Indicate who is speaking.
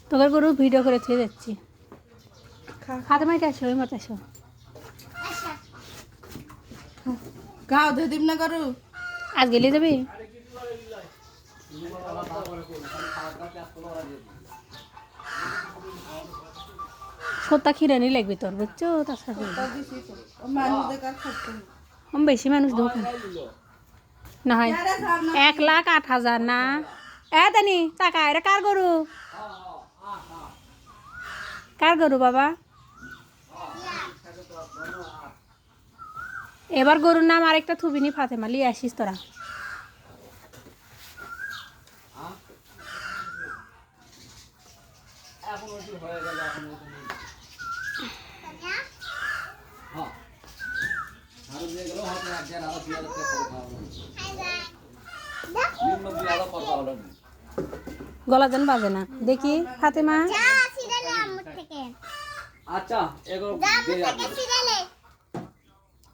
Speaker 1: তোকে গরু ভিডিও করে থুয়ে যাচ্ছি খাতে মাইতে আসো ওই মতো আসো
Speaker 2: গাও ধুয়ে দিব না গরু
Speaker 1: আজ গেলে যাবি সত্তা খিরানি লাগবে তোর বুঝছো তাছাড়া বেশি মানুষ ঢোকে না হয় 1,08,000 না তানি টাকা এটা কার গরু বাবা এবার গরুর নাম আরেকটা থুবিনি ফাতেমা লিয়ে আসিস তোরা গলা যেন বাজে না দেখি ফাতেমা
Speaker 3: আচ্ছা